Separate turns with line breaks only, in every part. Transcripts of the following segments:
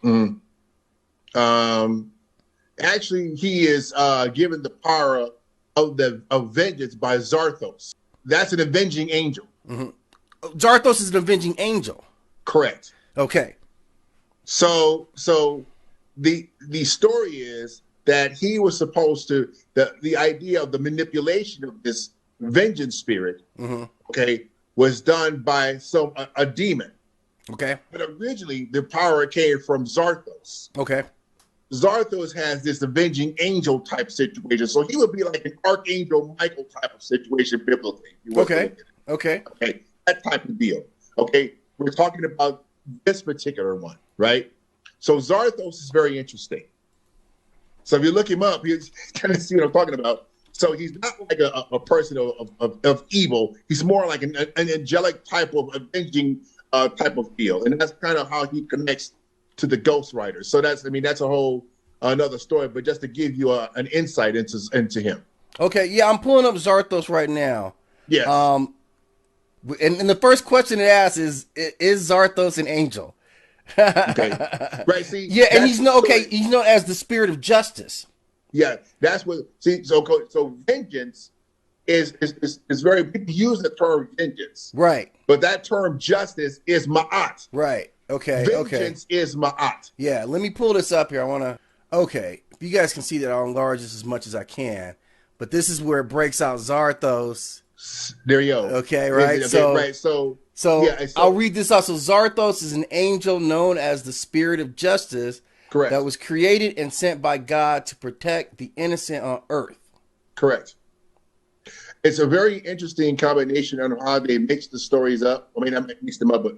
Mm. Um, Actually, he is given the power of vengeance by Zarathoth. That's an avenging angel.
Mm-hmm. Zarathoth is an avenging angel.
Correct.
Okay.
So the story is that he was supposed to the idea of the manipulation of this vengeance spirit,
Mm-hmm.
okay, was done by a demon.
Okay.
But originally the power came from Zarathoth.
Okay.
Zarathoth has this avenging angel type situation, so he would be like an archangel Michael type of situation biblically.
Okay. Okay.
Okay, that type of deal. Okay, we're talking about this particular one, right? So Zarathoth is very interesting. So if you look him up, you kind of see what I'm talking about. So he's not like a person of evil. He's more like an angelic type of avenging type of deal, and that's kind of how he connects to the Ghost Rider. So that's a whole another story. But just to give you an insight into him.
Okay. Yeah, I'm pulling up Zarathoth right now.
Yes.
And the first question it asks is Zarathoth an angel?
Okay. Right. See.
Yeah, and he's known as the spirit of justice.
Yeah, that's what. See, so vengeance is very. We use the term vengeance,
Right?
But that term justice is ma'at.
Right. Okay.
Vengeance is ma'at.
Yeah. Let me pull this up here. I want to. Okay. If you guys can see that, I'll enlarge this as much as I can. But this is where it breaks out Zarathoth.
There you go.
Okay. Right.
Okay, so
I'll read this out. So Zarathoth is an angel known as the spirit of justice.
Correct.
That was created and sent by God to protect the innocent on earth.
Correct. It's a very interesting combination on how they mix the stories up. I mean, I mixed them up, but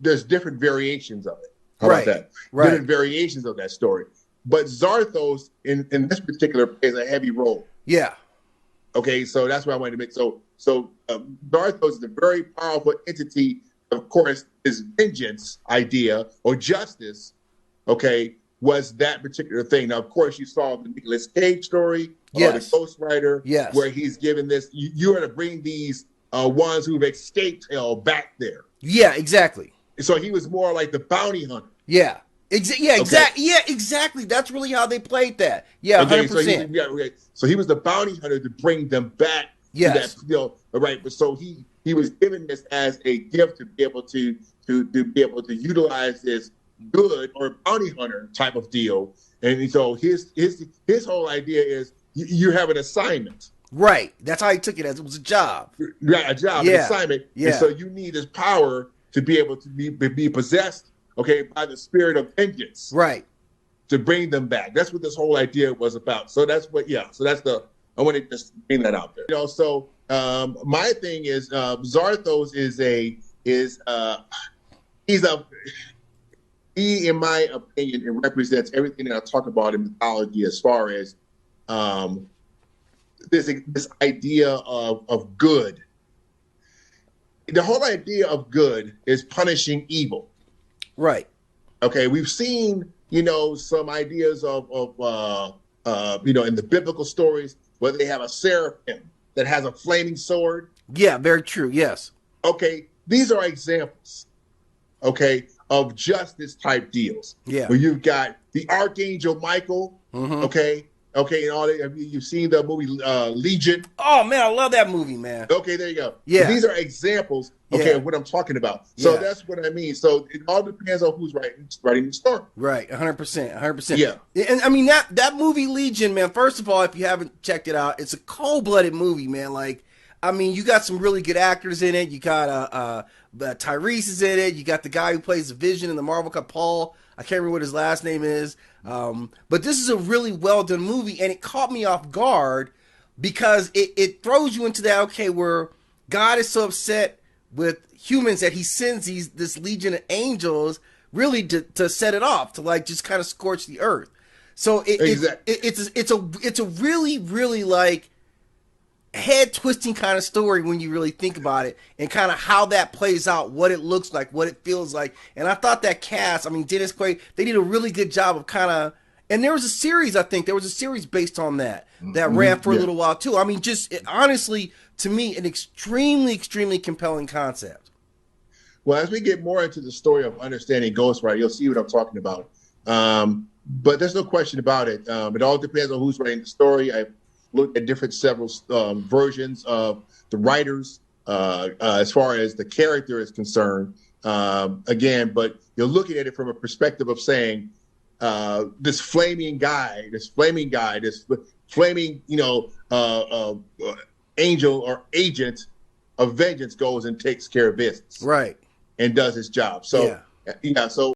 there's different variations of it. How about that?
Right.
Different variations of that story. But Zarathoth in this particular plays a heavy role.
Yeah.
Okay, so that's what I wanted to make. So Zarathoth is a very powerful entity. Of course, his vengeance idea or justice, okay, was that particular thing. Now, of course, you saw the Nicolas Cage story, the Ghost Rider, where he's given this. You are to bring these ones who've escaped hell back there.
Yeah, exactly.
So he was more like the bounty hunter.
Yeah. Exactly. That's really how they played that. Yeah, 100%.
So he was the bounty hunter to bring them back.
Yes.
To that, right. But so he was given this as a gift to be able to be able to utilize this good or bounty hunter type of deal. And so his whole idea is you have an assignment.
Right. That's how he took it, as it was a job.
Right, a job, an assignment.
Yeah.
And so you need this power to be able to be possessed, okay, by the spirit of vengeance.
Right.
To bring them back. That's what this whole idea was about. So that's what, so that's I want to just bring that out there. So my thing is Zarathoth he, in my opinion, it represents everything that I talk about in mythology as far as this idea of good. The whole idea of good is punishing evil.
Right.
Okay, we've seen, some ideas of in the biblical stories where they have a seraphim that has a flaming sword.
Yeah, very true. Yes.
Okay, these are examples, okay, of justice type deals.
Yeah.
Where you've got the Archangel Michael, okay, and all that. You've seen the movie Legion.
Oh man, I love that movie, man.
Okay, there you go.
Yeah.
These are examples, of what I'm talking about. So that's what I mean. So it all depends on who's writing the story.
Right, 100%.
Yeah.
And I mean that movie Legion, man. First of all, if you haven't checked it out, it's a cold-blooded movie, man. Like, I mean, you got some really good actors in it. You got Tyrese is in it. You got the guy who plays the Vision in the Marvel Cup, Paul. I can't remember what his last name is. But this is a really well done movie, and it caught me off guard because it throws you into that, okay, where God is so upset with humans that he sends this legion of angels really to set it off, to like just kind of scorch the earth. So it's a really, really like head twisting kind of story when you really think about it, and kind of how that plays out, what it looks like, what it feels like. And I thought that cast, I mean, Dennis Quaid, they did a really good job of kind of, and there was a series based on that ran for a little while too. I mean, honestly, to me, an extremely, extremely compelling concept.
Well, as we get more into the story of understanding Ghost Rider, you'll see what I'm talking about. But there's no question about it. It all depends on who's writing the story. I've looked at several versions of the writers as far as the character is concerned. Again, but you're looking at it from a perspective of saying this flaming, this flaming, angel or agent of vengeance goes and takes care of business,
Right.
and does his job. So,
Yeah.
So